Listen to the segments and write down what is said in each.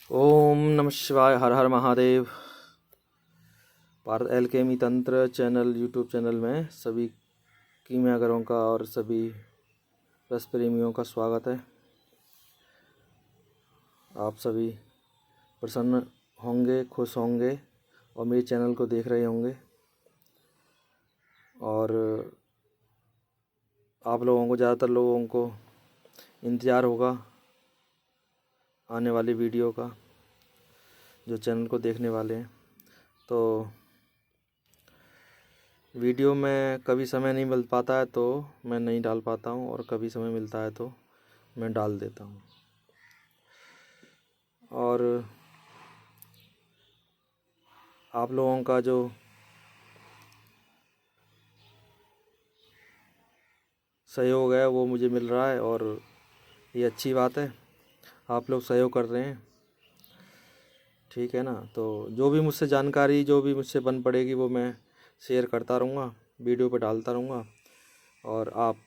ओम नमः शिवाय। हर हर महादेव। भारत एल्केमी तंत्र चैनल यूट्यूब चैनल में सभी कीमियागरों का और सभी रस प्रेमियों का स्वागत है। आप सभी प्रसन्न होंगे, खुश होंगे और मेरे चैनल को देख रहे होंगे। और आप लोगों को, ज़्यादातर लोगों को इंतज़ार होगा आने वाली वीडियो का, जो चैनल को देखने वाले हैं। तो वीडियो में कभी समय नहीं मिल पाता है तो मैं नहीं डाल पाता हूँ, और कभी समय मिलता है तो मैं डाल देता हूँ। और आप लोगों का जो सहयोग है वो मुझे मिल रहा है, और ये अच्छी बात है। आप लोग सहयोग कर रहे हैं, ठीक है ना। तो जो भी मुझसे जानकारी, जो भी मुझसे बन पड़ेगी, वो मैं शेयर करता रहूँगा, वीडियो पे डालता रहूँगा। और आप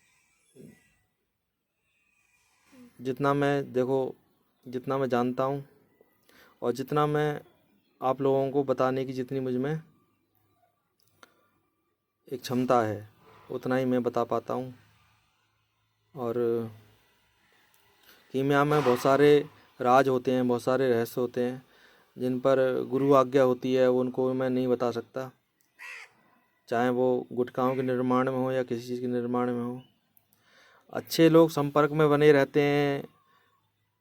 जितना मैं जानता हूँ और जितना मैं आप लोगों को बताने की जितनी मुझ में एक क्षमता है, उतना ही मैं बता पाता हूँ। और कीमिया में बहुत सारे राज होते हैं, बहुत सारे रहस्य होते हैं, जिन पर गुरु आज्ञा होती है, उनको मैं नहीं बता सकता। चाहे वो गुटखाओं के निर्माण में हो या किसी चीज़ के निर्माण में हो। अच्छे लोग संपर्क में बने रहते हैं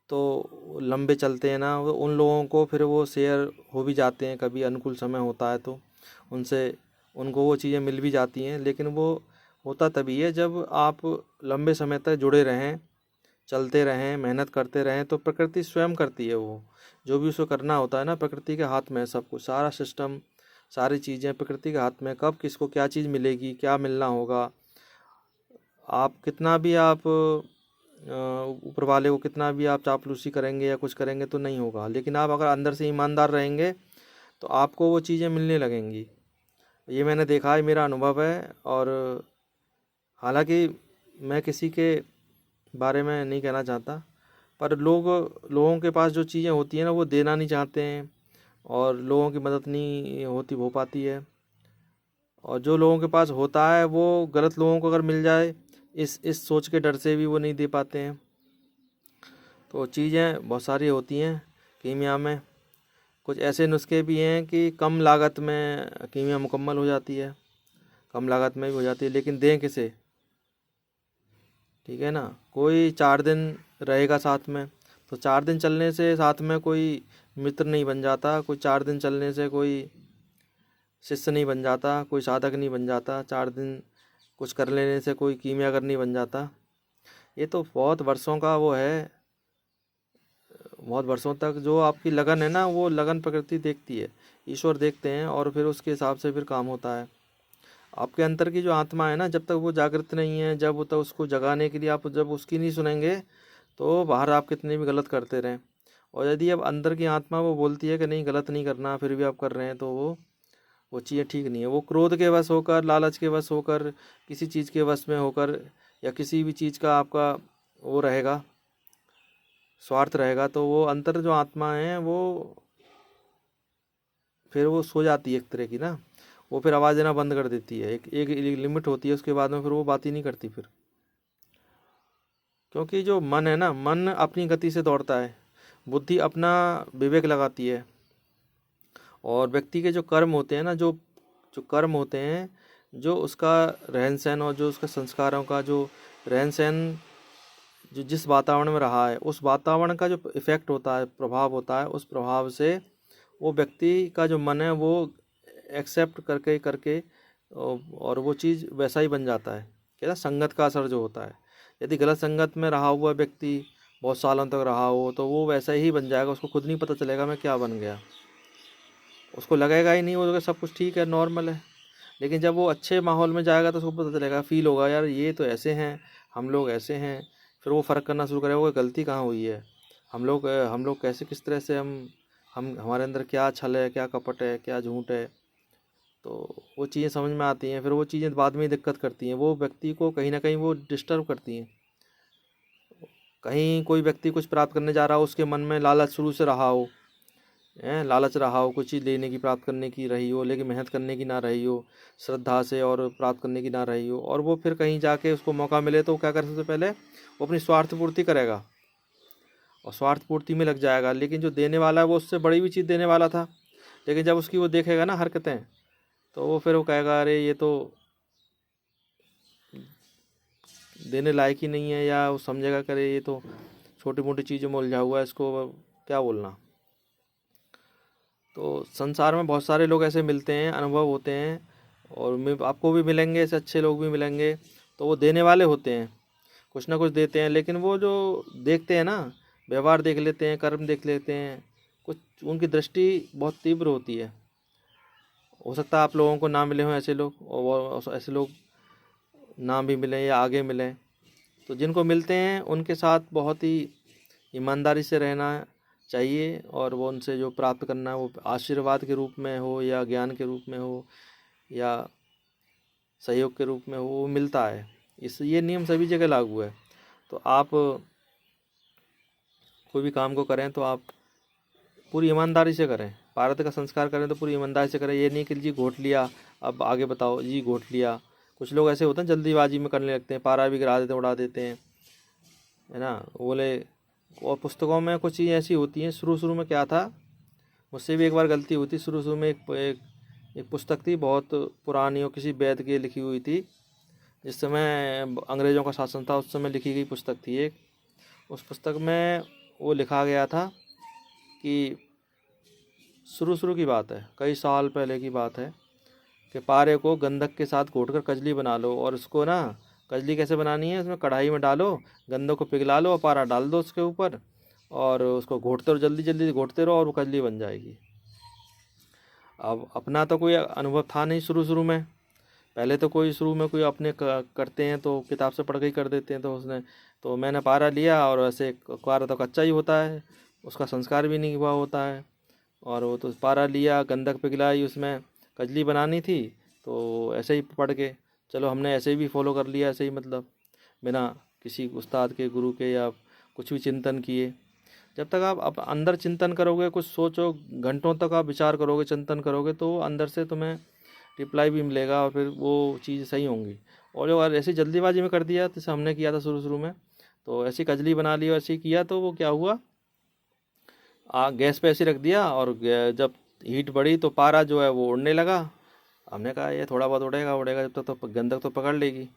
तो लंबे चलते हैं ना, वो उन लोगों को फिर वो शेयर हो भी जाते हैं। कभी अनुकूल समय होता है तो उनको वो चीज़ें मिल भी जाती हैं। लेकिन वो होता तभी है जब आप लंबे समय तक जुड़े रहें, चलते रहें, मेहनत करते रहें। तो प्रकृति स्वयं करती है, वो जो भी उसको करना होता है ना, प्रकृति के हाथ में है सब कुछ। सारा सिस्टम, सारी चीज़ें प्रकृति के हाथ में। कब किसको क्या चीज़ मिलेगी, क्या मिलना होगा, आप कितना भी आप ऊपर वाले को कितना भी आप चापलूसी करेंगे या कुछ करेंगे तो नहीं होगा। लेकिन आप अगर अंदर से ईमानदार रहेंगे तो आपको वो चीज़ें मिलने लगेंगी। ये मैंने देखा है, मेरा अनुभव है। और हालांकि मैं किसी के बारे में नहीं कहना चाहता, पर लोगों के पास जो चीज़ें होती हैं ना, वो देना नहीं चाहते हैं, और लोगों की मदद नहीं हो पाती है। और जो लोगों के पास होता है वो गलत लोगों को अगर मिल जाए, इस सोच के डर से भी वो नहीं दे पाते हैं। तो चीज़ें बहुत सारी होती हैं कीमिया में। कुछ ऐसे नुस्खे भी हैं कि कम लागत में कीमिया मुकम्मल हो जाती है, कम लागत में भी हो जाती है। लेकिन दें किसे, ठीक है ना। कोई 4 दिन रहेगा साथ में, तो 4 दिन चलने से साथ में कोई मित्र नहीं बन जाता। कोई 4 दिन चलने से कोई शिष्य नहीं बन जाता, कोई साधक नहीं बन जाता। 4 दिन कुछ कर लेने से कोई कीमियागर नहीं बन जाता। ये तो बहुत वर्षों का वो है, बहुत वर्षों तक जो आपकी लगन है ना, वो लगन प्रकृति देखती है, ईश्वर देखते हैं, और फिर उसके हिसाब से फिर काम होता है। आपके अंतर की जो आत्मा है ना, जब तक वो जागृत नहीं है, जब तक उसको जगाने के लिए आप जब उसकी नहीं सुनेंगे, तो बाहर आप कितने भी गलत करते रहें। और यदि अब अंदर की आत्मा वो बोलती है कि नहीं, गलत नहीं करना, फिर भी आप कर रहे हैं, तो वो चीज़ें ठीक नहीं है। वो क्रोध के वश होकर, लालच के वश होकर, किसी चीज़ के वश में होकर, या किसी भी चीज़ का आपका वो रहेगा, स्वार्थ रहेगा, तो वो अंतर जो आत्मा है वो फिर वो सो जाती है एक तरह की ना। वो फिर आवाज़ देना बंद कर देती है। एक लिमिट होती है, उसके बाद में फिर वो बात ही नहीं करती फिर। क्योंकि जो मन है ना, मन अपनी गति से दौड़ता है, बुद्धि अपना विवेक लगाती है। और व्यक्ति के जो कर्म होते हैं ना, जो जो कर्म होते हैं, जो उसका रहन सहन और जो उसका संस्कारों का जो रहन सहन, जो जिस वातावरण में रहा है, उस वातावरण का जो इफेक्ट होता है, प्रभाव होता है, उस प्रभाव से वो व्यक्ति का जो मन है वो एक्सेप्ट करके करके और वो चीज़ वैसा ही बन जाता है। क्या ना, संगत का असर जो होता है। यदि गलत संगत में रहा हुआ व्यक्ति बहुत सालों तक रहा हो, तो वो वैसा ही बन जाएगा। उसको खुद नहीं पता चलेगा मैं क्या बन गया, उसको लगेगा ही नहीं, वो लगेगा सब कुछ ठीक है, नॉर्मल है। लेकिन जब वो अच्छे माहौल में जाएगा तो उसको पता चलेगा, फील होगा, यार ये तो ऐसे हैं, हम लोग ऐसे हैं। फिर वो फ़र्क करना शुरू करेगा, वो गलती कहाँ हुई है, हम लोग कैसे, किस तरह से हम हमारे अंदर क्या छल है, क्या कपट है, क्या झूठ है। तो वो चीज़ें समझ में आती हैं। फिर वो चीज़ें बाद में ही दिक्कत करती हैं, वो व्यक्ति को कहीं ना कहीं वो डिस्टर्ब करती हैं। कहीं कोई व्यक्ति कुछ प्राप्त करने जा रहा हो, उसके मन में लालच शुरू से रहा हो, लालच रहा हो, कुछ चीज़ लेने की प्राप्त करने की रही हो, लेकिन मेहनत करने की ना रही हो, श्रद्धा से और प्राप्त करने की ना रही हो, और वो फिर कहीं जाके उसको मौका मिले तो क्या करे, सबसे पहले वो अपनी स्वार्थ पूर्ति करेगा और स्वार्थ पूर्ति में लग जाएगा। लेकिन जो देने वाला है वो उससे बड़ी भी चीज़ देने वाला था, लेकिन जब उसकी वो देखेगा ना हरकतें, तो वो फिर वो कहेगा अरे ये तो देने लायक ही नहीं है, या वो समझेगा करे ये तो छोटी मोटी चीज़ों में उलझा हुआ है, इसको क्या बोलना। तो संसार में बहुत सारे लोग ऐसे मिलते हैं, अनुभव होते हैं, और आपको भी मिलेंगे, ऐसे अच्छे लोग भी मिलेंगे। तो वो देने वाले होते हैं, कुछ ना कुछ देते हैं, लेकिन वो जो देखते हैं ना, व्यवहार देख लेते हैं, कर्म देख लेते हैं, कुछ उनकी दृष्टि बहुत तीव्र होती है। हो सकता है आप लोगों को ना मिले हों ऐसे लोग, और ऐसे लोग ना भी मिलें या आगे मिलें। तो जिनको मिलते हैं उनके साथ बहुत ही ईमानदारी से रहना चाहिए, और वो उनसे जो प्राप्त करना है वो आशीर्वाद के रूप में हो, या ज्ञान के रूप में हो, या सहयोग के रूप में हो, वो मिलता है। ये नियम सभी जगह लागू है। तो आप कोई भी काम को करें तो आप पूरी ईमानदारी से करें। भारत का संस्कार करें तो पूरी ईमानदारी से करें। ये नहीं कि जी घोट लिया, अब आगे बताओ, जी घोट लिया। कुछ लोग ऐसे होते हैं जल्दीबाजी में करने लगते हैं, पारा भी गिरा देते हैं, उड़ा देते हैं, है ना, बोले। और पुस्तकों में कुछ चीज़ ऐसी होती हैं। शुरू शुरू में क्या था, मुझसे भी एक बार गलती हुई थी। शुरू शुरू में एक पुस्तक थी, बहुत पुरानी और किसी वैद की लिखी हुई थी। जिस समय अंग्रेज़ों का शासन था उस समय लिखी गई पुस्तक थी एक। उस पुस्तक में वो लिखा गया था कि शुरू शुरू की बात है, कई साल पहले की बात है, कि पारे को गंधक के साथ घोटकर कजली बना लो, और उसको ना, कजली कैसे बनानी है, उसमें कढ़ाई में डालो, गंधक को पिघला लो और पारा डाल दो उसके ऊपर, और उसको घोटते रहो, जल्दी जल्दी घोटते रहो, और वो कजली बन जाएगी। अब अपना तो कोई अनुभव था नहीं शुरू शुरू में। पहले तो कोई शुरू में कोई अपने करते हैं तो किताब से पढ़ के ही कर देते हैं। तो मैंने पारा लिया, और ऐसे पारा तो कच्चा ही होता है, उसका संस्कार भी नहीं हुआ होता है। और वो तो पारा लिया, गंधक पिघलाई, उसमें कजली बनानी थी। तो ऐसे ही पढ़ के, चलो हमने ऐसे ही भी फॉलो कर लिया, ऐसे ही मतलब बिना किसी उस्ताद के, गुरु के, या कुछ भी चिंतन किए। जब तक आप अंदर चिंतन करोगे, कुछ सोचो, घंटों तक आप विचार करोगे, चिंतन करोगे, तो अंदर से तुम्हें रिप्लाई भी मिलेगा, और फिर वो चीज़ सही होंगी। और जो ऐसी जल्दीबाजी में कर दिया, जैसे हमने किया था शुरू शुरू में, तो ऐसी कजली बना ली और ऐसे ही किया, तो वो क्या हुआ, गैस पे ऐसे रख दिया, और जब हीट बढ़ी तो पारा जो है वो उड़ने लगा। हमने कहा ये थोड़ा बहुत उड़ेगा उड़ेगा, जब तक तो गंधक तो पकड़ लेगी।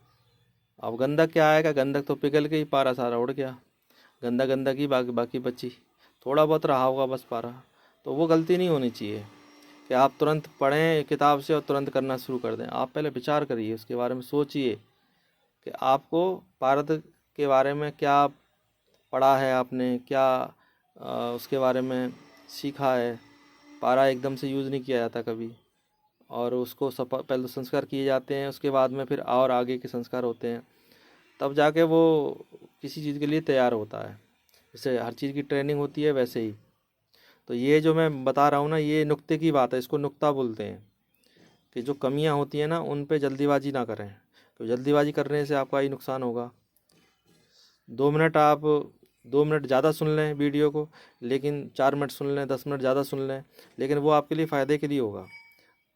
अब गंधक क्या आएगा, गंधक तो पिघल गई, पारा सारा उड़ गया, गंदा गंदा की बाकी बाकी बची, थोड़ा बहुत रहा होगा बस पारा। तो वो गलती नहीं होनी चाहिए कि आप तुरंत पढ़ें किताब से और तुरंत करना शुरू कर दें। आप पहले विचार करिए, उसके बारे में सोचिए कि आपको भारत के बारे में क्या पढ़ा है, आपने क्या उसके बारे में सीखा है। पारा एकदम से यूज़ नहीं किया जाता कभी, और उसको पहले तो संस्कार किए जाते हैं, उसके बाद में फिर और आगे के संस्कार होते हैं, तब जाके वो किसी चीज़ के लिए तैयार होता है। जैसे हर चीज़ की ट्रेनिंग होती है वैसे ही। तो ये जो मैं बता रहा हूँ ना, ये नुक्ते की बात है, इसको नुक्ता बोलते हैं। कि जो कमियां होती हैं ना, उन पे जल्दीबाजी ना करें, तो जल्दीबाजी करने से आपका ही नुकसान होगा। 2 मिनट आप 2 मिनट ज़्यादा सुन लें वीडियो को, लेकिन 4 मिनट सुन लें, 10 मिनट ज़्यादा सुन लें, लेकिन वो आपके लिए फ़ायदे के लिए होगा।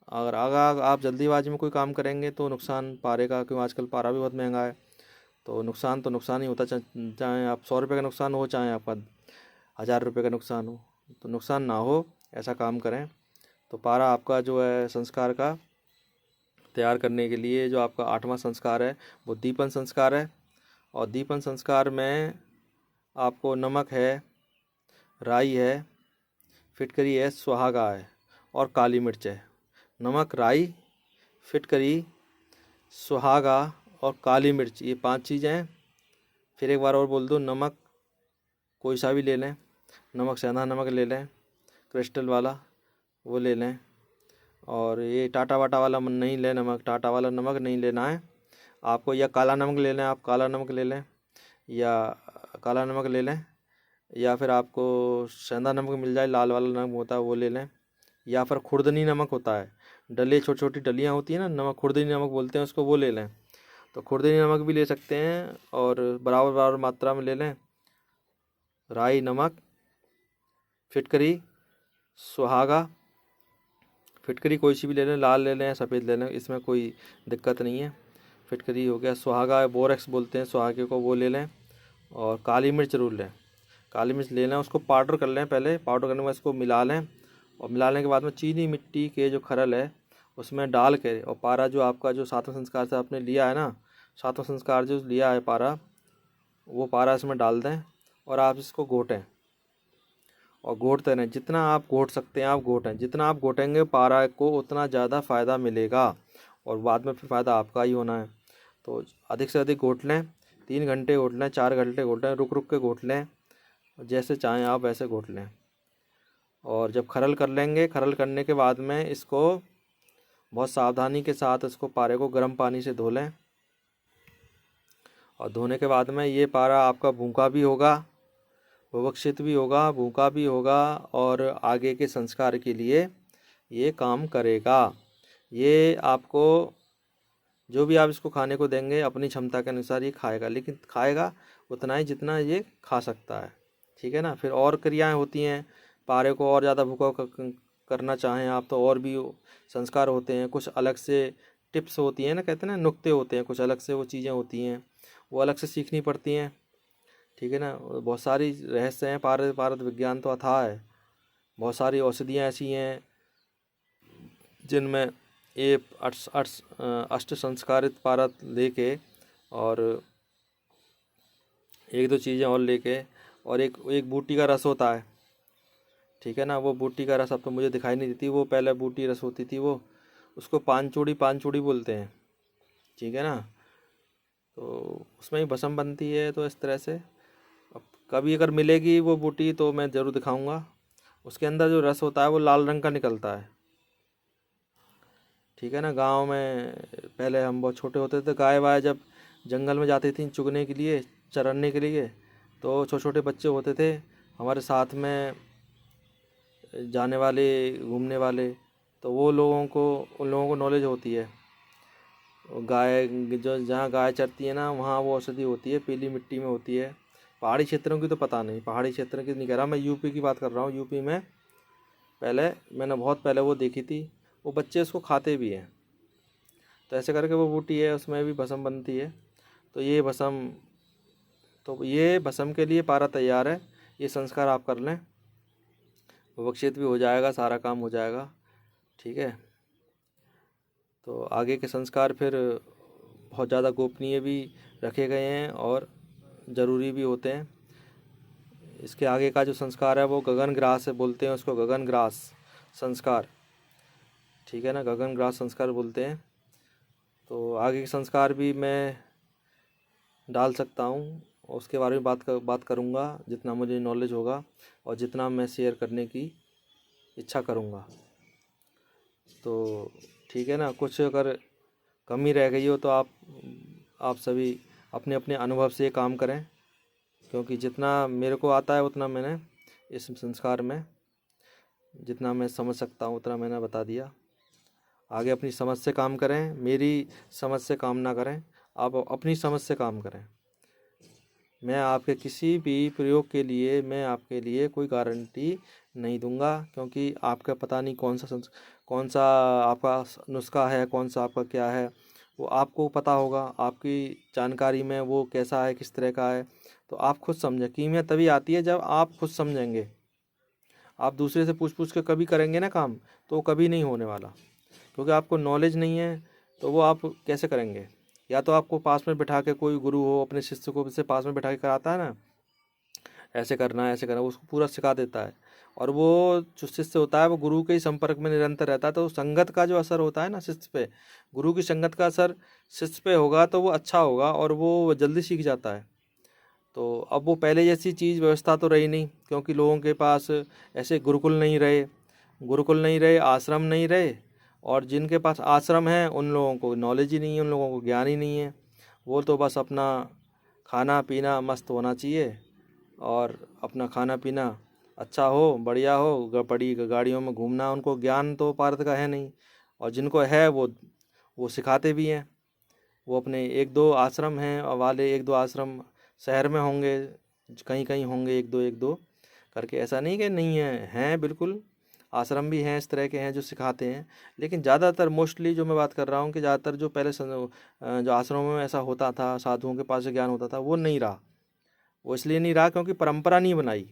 अगर आप जल्दीबाजी में कोई काम करेंगे तो नुकसान पारे का, क्यों आजकल पारा भी बहुत महंगा है। तो नुकसान ही होता, चाहे आप 100 रुपये का नुकसान हो, चाहे आपका 1000 रुपये का नुकसान हो, तो नुकसान ना हो ऐसा काम करें। तो पारा आपका जो है संस्कार का तैयार करने के लिए, जो आपका 8वां संस्कार है वो दीपन संस्कार है। और दीपन संस्कार में आपको नमक है, राई है, फिटकरी है, सुहागा है, और काली मिर्च है। नमक, राई, फिटकरी, सुहागा और काली मिर्च, ये 5 चीज़ें हैं। फिर एक बार और बोल दूँ, नमक कोई सा भी ले लें, नमक सेंधा नमक ले लें, क्रिस्टल वाला वो ले लें। और ये टाटा वाटा वाला नहीं लें, नमक टाटा वाला नमक नहीं लेना है आपको। या काला नमक ले लें, आप काला नमक ले लें, या काला नमक ले लें, या फिर आपको सेंधा नमक मिल जाए, लाल वाला नमक होता है वो ले लें। या फिर खुर्दनी नमक होता है, डले छोटी छोटी डलियाँ होती हैं ना, नमक खुर्दनी नमक बोलते हैं उसको, वो ले लें। तो खुर्दनी नमक भी ले सकते हैं, और बराबर बराबर मात्रा में ले लें। राई, नमक, फिटकरी, सुहागा, फिटकरी कोई सी भी ले लें, लाल ले लें या सफ़ेद ले लें, इसमें कोई दिक्कत नहीं है। फिटकरी हो गया, सुहागा बोरेक्स बोलते हैं सुहागे को, वो ले लें। और काली मिर्च ज़रूर लें, काली मिर्च ले लें, उसको पाउडर कर लें पहले। पाउडर करने के बाद इसको मिला लें, और मिलाने के बाद में चीनी मिट्टी के जो खरल है उसमें डाल के, और पारा जो आपका जो सातवें संस्कार से आपने लिया है ना, सातवां संस्कार जो लिया है पारा, वो पारा इसमें डाल दें और आप इसको घोटें। और घोटते रहें, जितना आप घोट सकते हैं आप घोटें। जितना आप घोटेंगे पारा को उतना ज़्यादा फ़ायदा मिलेगा, और बाद में फिर फ़ायदा आपका ही होना है। तो अधिक से अधिक घोट लें, 3 घंटे घोट लें, 4 घंटे घोट लें, रुक रुक के घोट लें, जैसे चाहें आप वैसे घोट लें। और जब खरल कर लेंगे, खरल करने के बाद में इसको बहुत सावधानी के साथ इसको पारे को गर्म पानी से धो लें। और धोने के बाद में ये पारा आपका भूखा भी होगा, विवक्षित भी होगा, भूखा भी होगा, और आगे के संस्कार के लिए ये काम करेगा। ये आपको जो भी आप इसको खाने को देंगे अपनी क्षमता के अनुसार ये खाएगा, लेकिन खाएगा उतना ही जितना ये खा सकता है, ठीक है ना। फिर और क्रियाएं होती हैं, पारे को और ज़्यादा भूखा करना चाहें आप तो और भी संस्कार होते हैं, कुछ अलग से टिप्स होती हैं ना, कहते हैं ना नुक्ते होते हैं, कुछ अलग से वो चीज़ें होती हैं, वो अलग से सीखनी पड़ती हैं, ठीक है ना। बहुत सारी रहस्य हैं, भारत विज्ञान तो अथाह है। बहुत सारी औषधियाँ ऐसी हैं जिनमें ये अष्ट संस्कारित पारत लेके और एक दो चीज़ें और लेके, और एक बूटी का रस होता है, ठीक है ना। वो बूटी का रस अब तो मुझे दिखाई नहीं देती, वो पहले बूटी रस होती थी, वो उसको पानचूड़ी बोलते हैं, ठीक है ना। तो उसमें ही भस्म बनती है। तो इस तरह से अब कभी अगर मिलेगी वो बूटी तो मैं ज़रूर दिखाऊंगा। उसके अंदर जो रस होता है वो लाल रंग का निकलता है, ठीक है ना। गांव में पहले हम बहुत छोटे होते थे, गाय वाय जब जंगल में जाती थी चुगने के लिए, चरने के लिए, तो छोटे छोटे बच्चे होते थे हमारे साथ में जाने वाले, घूमने वाले, तो वो लोगों को, उन लोगों को नॉलेज होती है। गाय जो जहाँ गाय चरती है ना वहाँ वो औषधि होती है, पीली मिट्टी में होती है। पहाड़ी क्षेत्रों की तो पता नहीं, पहाड़ी क्षेत्र की नहीं कह रहा मैं, यूपी की बात कर रहा हूँ। यूपी में पहले मैंने बहुत पहले वो देखी थी, वो बच्चे उसको खाते भी हैं। तो ऐसे करके वो बूटी है, उसमें भी भस्म बनती है। तो ये भस्म के लिए पारा तैयार है। ये संस्कार आप कर लें, विवक्षित भी हो जाएगा, सारा काम हो जाएगा, ठीक है। तो आगे के संस्कार फिर बहुत ज़्यादा गोपनीय भी रखे गए हैं और ज़रूरी भी होते हैं। इसके आगे का जो संस्कार है वो गगन ग्रास बोलते हैं उसको, गगन ग्रास संस्कार, ठीक है ना, गगन ग्रास संस्कार बोलते हैं। तो आगे के संस्कार भी मैं डाल सकता हूँ, और उसके बारे में बात करूँगा जितना मुझे नॉलेज होगा और जितना मैं शेयर करने की इच्छा करूँगा। तो ठीक है ना, कुछ अगर कमी रह गई हो तो आप सभी अपने अपने अनुभव से काम करें, क्योंकि जितना मेरे को आता है उतना मैंने इस संस्कार में जितना मैं समझ सकता हूँ उतना मैंने बता दिया। आगे अपनी समझ से काम करें, मेरी समझ से काम ना करें, आप अपनी समझ से काम करें। मैं आपके किसी भी प्रयोग के लिए मैं आपके लिए कोई गारंटी नहीं दूंगा, क्योंकि आपका पता नहीं कौन सा आपका नुस्खा है, कौन सा आपका क्या है, वो आपको पता होगा। आपकी जानकारी में वो कैसा है, किस तरह का है, तो आप खुद समझें। कीमिया तभी आती है जब आप खुद समझेंगे। आप दूसरे से पूछ पूछ के कभी करेंगे ना काम, तो वो कभी नहीं होने वाला, क्योंकि आपको नॉलेज नहीं है। तो वो आप कैसे करेंगे? या तो आपको पास में बिठा के कोई गुरु हो, अपने शिष्य को से पास में बिठा के कराता है ना, ऐसे करना है ऐसे करना है, उसको पूरा सिखा देता है। और वो जो शिष्य होता है वो गुरु के ही संपर्क में निरंतर रहता है। तो संगत का जो असर होता है ना शिष्य पे, गुरु की संगत का असर शिष्य पे होगा तो वो अच्छा होगा और वो जल्दी सीख जाता है। तो अब वो पहले जैसी चीज़ व्यवस्था तो रही नहीं, क्योंकि लोगों के पास ऐसे गुरुकुल नहीं रहे, आश्रम नहीं रहे। और जिनके पास आश्रम है उन लोगों को नॉलेज ही नहीं है, उन लोगों को ज्ञान ही नहीं है। वो तो बस अपना खाना पीना मस्त होना चाहिए, और अपना खाना पीना अच्छा हो, बढ़िया हो, बड़ी गाड़ियों में घूमना, उनको ज्ञान तो भारत का है नहीं। और जिनको है वो सिखाते भी हैं। वो अपने एक दो आश्रम हैं वाले, एक दो आश्रम शहर में होंगे, कहीं कहीं होंगे, एक दो करके, ऐसा नहीं कि नहीं है, हैं बिल्कुल। आश्रम भी हैं इस तरह के हैं जो सिखाते हैं, लेकिन ज़्यादातर मोस्टली जो मैं बात कर रहा हूँ कि ज़्यादातर जो पहले जो आश्रमों में ऐसा होता था, साधुओं के पास जो ज्ञान होता था वो नहीं रहा। वो इसलिए नहीं रहा क्योंकि परंपरा नहीं बनाई,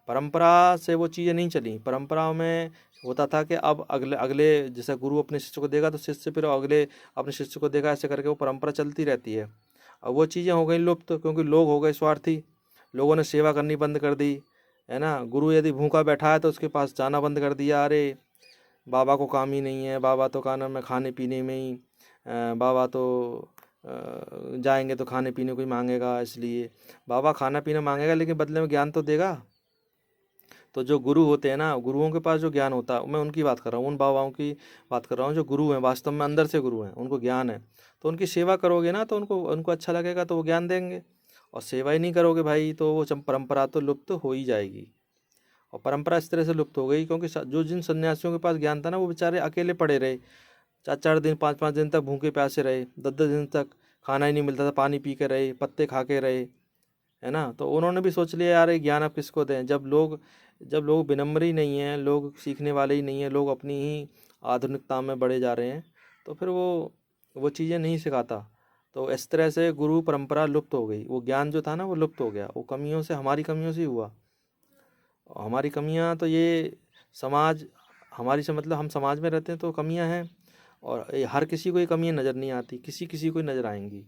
परंपरा से वो चीज़ें नहीं चली। परंपराओं में होता था कि अब अगले अगले जैसे गुरु अपने शिष्य को देगा तो शिष्य फिर अगले अपने शिष्य को देगा, ऐसे करके वो परंपरा चलती रहती है। अब वो चीज़ें हो गई लुप्त क्योंकि लोग हो गए स्वार्थी, लोगों ने सेवा करनी बंद कर दी, है ना। गुरु यदि भूखा बैठा है तो उसके पास जाना बंद कर दिया, अरे बाबा को काम ही नहीं है, बाबा तो का नाम है खाने पीने में ही, बाबा तो जाएंगे तो खाने पीने को ही मांगेगा, इसलिए बाबा खाना पीना मांगेगा लेकिन बदले में ज्ञान तो देगा। तो जो गुरु होते हैं ना, गुरुओं के पास जो ज्ञान होता है, मैं उनकी बात कर रहा हूँ, उन बाबाओं की बात कर रहा हूँ जो गुरु हैं, वास्तव में अंदर से गुरु हैं, उनको ज्ञान है। तो उनकी सेवा करोगे ना तो उनको उनको अच्छा लगेगा तो वो ज्ञान देंगे। और सेवा ही नहीं करोगे भाई तो वो परंपरा तो लुप्त हो ही जाएगी। और परंपरा इस तरह से लुप्त हो गई क्योंकि जो जिन सन्यासियों के पास ज्ञान था ना वो बेचारे अकेले पड़े रहे, 4-4 दिन 5-5 दिन तक भूखे प्यासे रहे, 10-10 दिन तक खाना ही नहीं मिलता था, पानी पी के रहे, पत्ते खा के रहे, है ना। तो उन्होंने भी सोच लिया यार ये ज्ञान अब किसको दें, जब लोग विनम्र ही नहीं हैं, लोग सीखने वाले ही नहीं हैं, लोग अपनी ही आधुनिकता में बढ़े जा रहे हैं, तो फिर वो चीज़ें नहीं सिखाता। तो इस तरह से गुरु परंपरा लुप्त हो गई, वो ज्ञान जो था ना वो लुप्त हो गया, वो कमियों से, हमारी कमियों से ही हुआ। और हमारी कमियां तो ये समाज, हमारी से मतलब हम समाज में रहते हैं तो कमियां हैं, और ये हर किसी को ये कमियां नज़र नहीं आती, किसी किसी को ही नज़र आएंगी,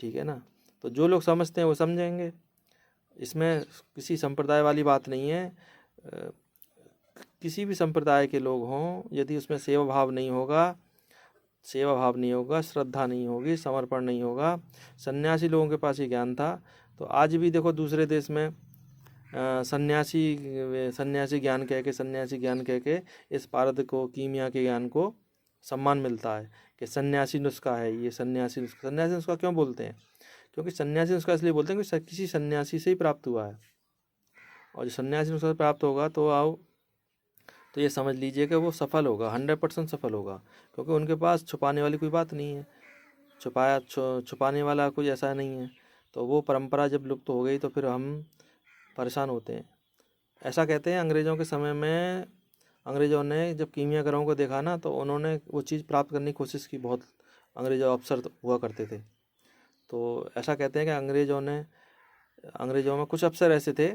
ठीक है ना। तो जो लोग समझते हैं वो समझेंगे, इसमें किसी संप्रदाय वाली बात नहीं है। अ, किसी भी संप्रदाय के लोग हों, यदि उसमें सेवा भाव नहीं होगा, श्रद्धा नहीं होगी, समर्पण नहीं होगा, सन्यासी लोगों के पास ही ज्ञान था। तो आज भी देखो दूसरे देश में सन्यासी सन्यासी ज्ञान कह के इस पारद को, कीमिया के ज्ञान को सम्मान मिलता है कि सन्यासी नुस्खा है ये, सन्यासी नुस्खा क्यों बोलते हैं? क्योंकि सन्यासी नुस्खा इसलिए बोलते हैं कि किसी सन्यासी से ही प्राप्त हुआ है, और जो सन्यासी नुस्खा से प्राप्त होगा तो आओ, तो ये समझ लीजिए कि वो सफल होगा, 100% सफल होगा, क्योंकि उनके पास छुपाने वाली कोई बात नहीं है, छुपाने वाला कोई ऐसा नहीं है। तो वो परंपरा जब लुप्त हो गई तो फिर हम परेशान होते हैं। ऐसा कहते हैं अंग्रेज़ों के समय में, अंग्रेज़ों ने जब कीमियागरों को देखा ना तो उन्होंने वो चीज़ प्राप्त करने की कोशिश की, बहुत अंग्रेज अफसर हुआ करते थे। तो ऐसा कहते हैं कि अंग्रेज़ों में कुछ अफसर ऐसे थे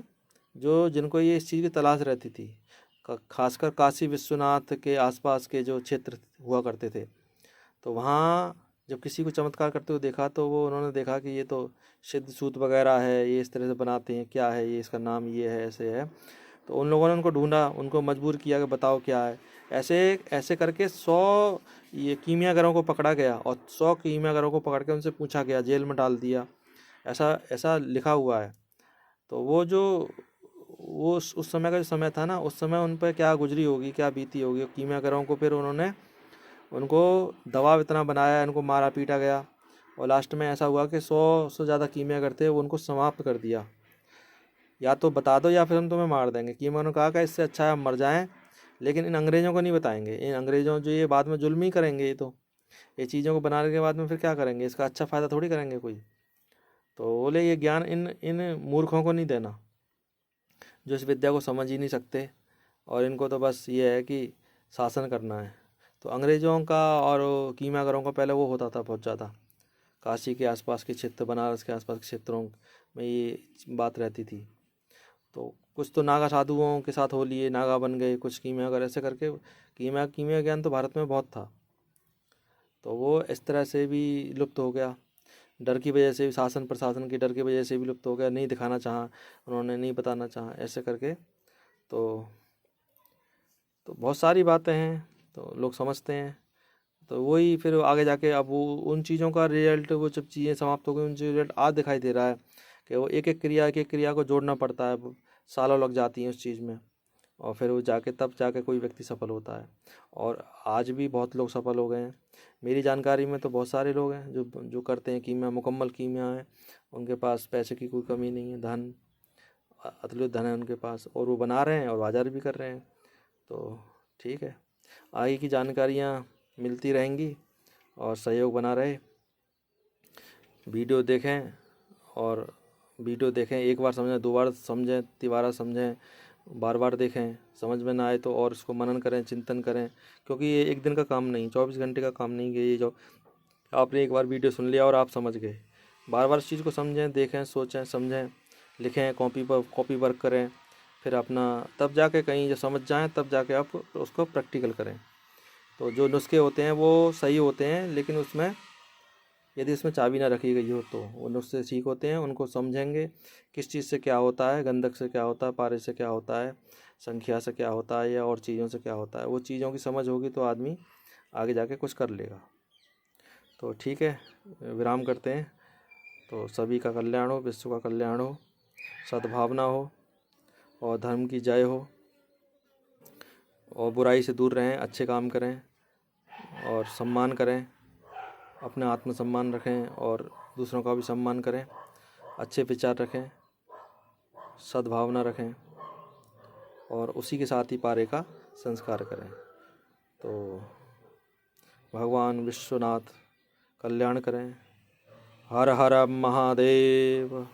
जो जिनको ये इस चीज़ की तलाश रहती थी, खासकर काशी विश्वनाथ के आसपास के जो क्षेत्र हुआ करते थे। तो वहाँ जब किसी को चमत्कार करते हुए देखा तो वो उन्होंने देखा कि ये तो सिद्ध सूत वगैरह है, ये इस तरह से बनाते हैं, क्या है ये, इसका नाम ये है, ऐसे है। तो उन लोगों ने उनको ढूंढा, उनको मजबूर किया कि बताओ क्या है। ऐसे ऐसे करके 100 ये कीमियागरों को पकड़ा गया, और 100 कीमियागरों को पकड़ के उनसे पूछा गया, जेल में डाल दिया, ऐसा ऐसा लिखा हुआ है। तो वो उस समय का जो समय था ना, उस समय उन पर क्या गुजरी होगी, क्या बीती होगी कीमियागरों को। फिर उन्होंने उनको दबाव इतना बनाया, इनको मारा पीटा गया, और लास्ट में ऐसा हुआ कि 100 से ज़्यादा कीमियागर थे, वो उनको समाप्त कर दिया, या तो बता दो या फिर हम तुम्हें मार देंगे। कीमिया ने कहा कि इससे अच्छा है हम मर जाएं, लेकिन इन अंग्रेज़ों को नहीं बताएंगे, इन अंग्रेज़ों जो ये बाद में जुल्म ही करेंगे, ये चीज़ों को बनाने के बाद में फिर क्या करेंगे, इसका अच्छा फ़ायदा थोड़ी करेंगे कोई। तो बोले ये ज्ञान इन इन मूर्खों को नहीं देना जो इस विद्या को समझ ही नहीं सकते, और इनको तो बस ये है कि शासन करना है। तो अंग्रेज़ों का और कीमियागरों का पहले वो होता था बहुत ज़्यादा, काशी के आसपास के क्षेत्र, बनारस के आसपास के क्षेत्रों में ये बात रहती थी। तो कुछ तो नागा साधुओं के साथ हो लिए, नागा बन गए, कुछ कीमियागर, ऐसे करके कीमिया ज्ञान तो भारत में बहुत था। तो वो इस तरह से भी लुप्त हो गया, डर की वजह से भी, शासन प्रशासन के डर की वजह से भी लुप्त हो गया, नहीं दिखाना चाहा उन्होंने, नहीं बताना चाहा, ऐसे करके। तो तो बहुत सारी बातें हैं, तो लोग समझते हैं। तो वही फिर आगे जाके अब वो उन चीज़ों का रिजल्ट, वो जब चीज़ें समाप्त हो गई उन चीज़ रिजल्ट आज दिखाई दे रहा है कि वो एक एक क्रिया को जोड़ना पड़ता है, वो सालों लग जाती हैं उस चीज़ में, और फिर वो जाके तब जाके कोई व्यक्ति सफल होता है। और आज भी बहुत लोग सफल हो गए हैं, मेरी जानकारी में तो बहुत सारे लोग हैं जो जो करते हैं कीमिया, मुकम्मल कीमिया है, उनके पास पैसे की कोई कमी नहीं है, धन अतुलित धन है उनके पास, और वो बना रहे हैं और बाजार भी कर रहे हैं। तो ठीक है, आगे की जानकारियाँ मिलती रहेंगी, और सहयोग बना रहे। वीडियो देखें, और वीडियो देखें, एक बार समझें, दो बार समझें, तिबारा समझें, बार बार देखें, समझ में ना आए तो और इसको मनन करें, चिंतन करें, क्योंकि ये एक दिन का काम नहीं, 24 घंटे का काम नहीं कि ये जो आपने एक बार वीडियो सुन लिया और आप समझ गए। बार बार इस चीज़ को समझें, देखें, सोचें, समझें, लिखें, कॉपी वर्क करें, फिर अपना तब जाके कहीं जो समझ जाएं तब जाके आप उसको प्रैक्टिकल करें। तो जो नुस्खे होते हैं वो सही होते हैं, लेकिन उसमें यदि उसमें चाबी ना रखी गई हो तो वो नुस्खे ठीक होते हैं। उनको समझेंगे किस चीज़ से क्या होता है, गंधक से क्या होता है, पारे से क्या होता है, संख्या से क्या होता है, या और चीज़ों से क्या होता है, वो चीज़ों की समझ होगी तो आदमी आगे जाके कुछ कर लेगा। तो ठीक है, विराम करते हैं। तो सभी का कल्याण हो, विश्व का कल्याण हो, सद्भावना हो और धर्म की जय हो, और बुराई से दूर रहें, अच्छे काम करें और सम्मान करें, अपना आत्मसम्मान रखें और दूसरों का भी सम्मान करें, अच्छे विचार रखें, सद्भावना रखें और उसी के साथ ही पारे का संस्कार करें। तो भगवान विश्वनाथ कल्याण करें। हर हर महादेव।